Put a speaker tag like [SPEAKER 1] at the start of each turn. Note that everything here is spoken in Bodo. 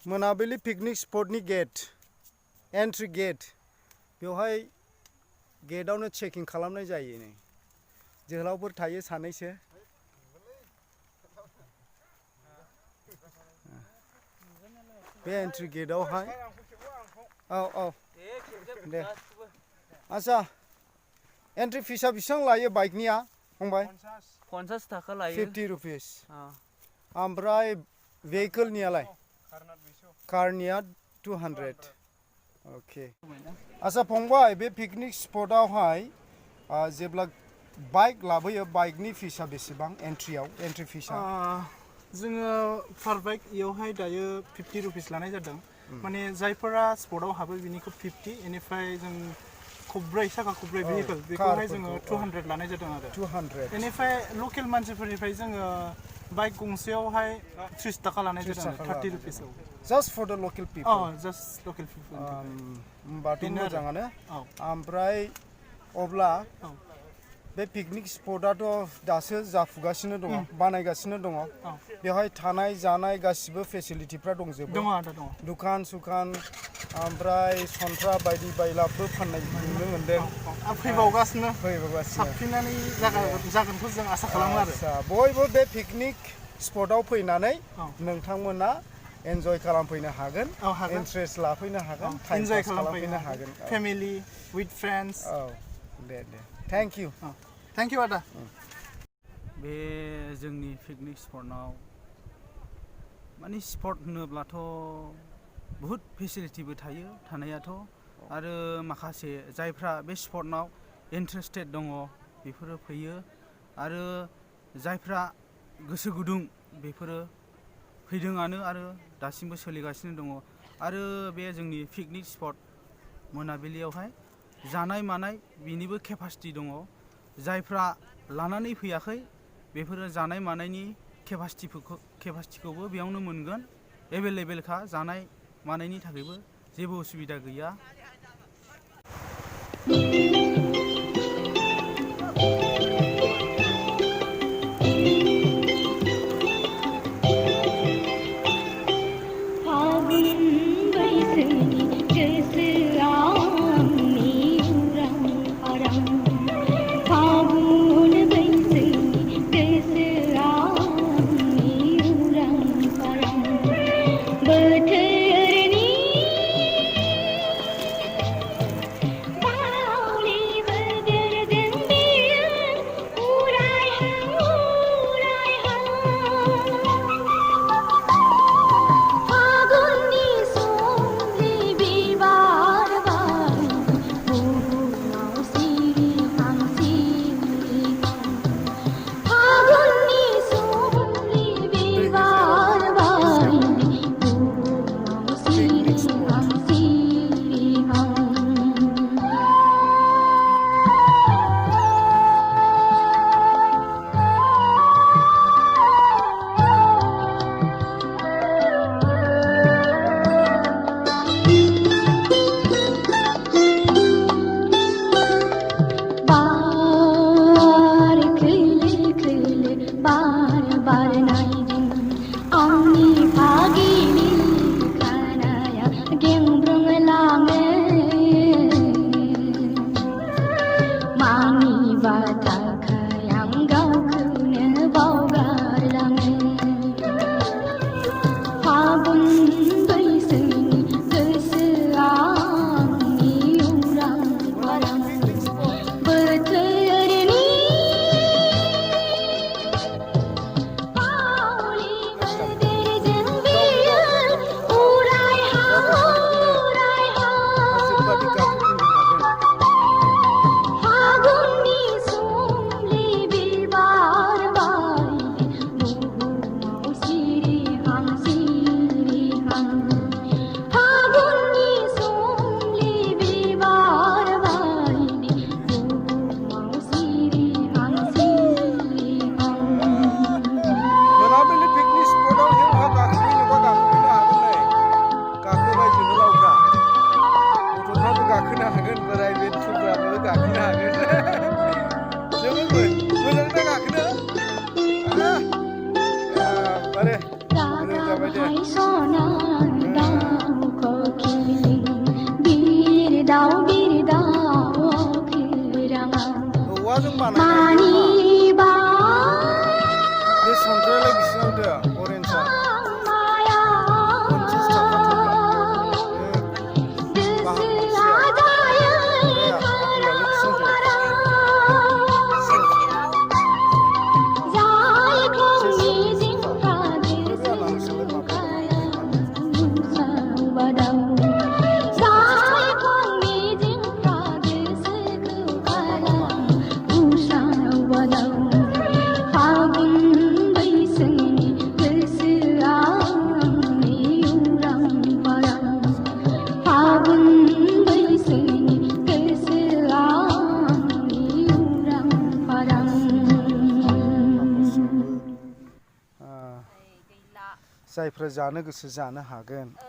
[SPEAKER 1] मोनाबिलि पिकनिक स्पटनि गेट एन्ट्रि गेट बेवहाय गेटआवनो चेकिं खालामनाय जायो नै जोहोलावफोर थायो सानैसो बे एन्ट्रि गेटआवहाय औ दे आच्छा एन्ट्रि फिसा बेसेबां लायो बाइकनिया फंबाय
[SPEAKER 2] 50 थाखा लायो
[SPEAKER 1] 50 रुपिस ओमफ्राय भेहिकलनियालाय कारनिया 200 ओके आच्छा फंबाय बे पिकनिक स्पटआवहाय जेब्ला बाइक लाबोयो बाइकनि फिसा बेसेबां एन्ट्रि फिसा
[SPEAKER 3] जोङो पार बाइक इयावहाय दायो 50 रुपिस लानाय जादों माने जायफोरा स्पटआव हाबो बिनिखौ 50 बेनिफ्राय जों साखा खब्रै भेहिकल बेखौहाय जोङो 200 लानाय जादों आरो
[SPEAKER 1] 200
[SPEAKER 3] बेनिफ्राय लकेल मानसिफोरनिफ्राय जोङो बाइक गंसेयावहाय 30 थाखा लानाय जादों 30 rupees
[SPEAKER 1] just for the local people
[SPEAKER 3] just local people
[SPEAKER 1] होमबाथ' मोजाङानो ओमफ्राय अब्ला बे पिकनिक स्पटआथ' दासो जाफुगासिनो दङ बानायगासिनो दङ बेवहाय थानाय जानाय गासिबो फेसिलिटिफ्रा दंजोबो
[SPEAKER 3] दङ
[SPEAKER 1] दुखान सुखान ओमफ्राय सन्थ्रा बायदि बायलाबो फाननाय नुनो मोनदों
[SPEAKER 3] फैबावगासिनो साबसिनानै जागोनखौ जों आसा खालामो आरो
[SPEAKER 1] बयबो बे पिकनिक स्पटआव फैनानै नोंथांमोना एन्जय खालामफैनो हागोन इन्ट्रेस्ट लाफैनो हागोन
[SPEAKER 3] एन्जय खालामफैनो हागोन family with friends
[SPEAKER 1] Day thank you
[SPEAKER 3] आदा
[SPEAKER 2] बे जोंनि पिकनिक स्पटआव माने स्पट होनोब्लाथ' बहुत फेसिलिटिबो थायो थानायाथ' आरो माखासे जायफ्रा बे स्पटआव इन्टारेस्टेड दङ बेफोरो फैयो आरो जायफ्रा गोसो गुदुं बेफोरो फैदोंआनो आरो दासिमबो सोलिगासिनो दङ आरो बे जोंनि पिकनिक स्पट मोनाबिलियावहाय जानाय मानाय बिनिबो केपासिटि दङ जायफ्रा लानानै फैयाखै बेफोरो जानाय मानायनि केपासिटिखौबो बेयावनो मोनगोन एभेलेबेलखा जानाय मानायनि थाखायबो जेबो उसुबिदा गैया
[SPEAKER 4] Raga hai sona
[SPEAKER 1] जायफ्रा जानो गोसो जानो हागोन।
[SPEAKER 4] औ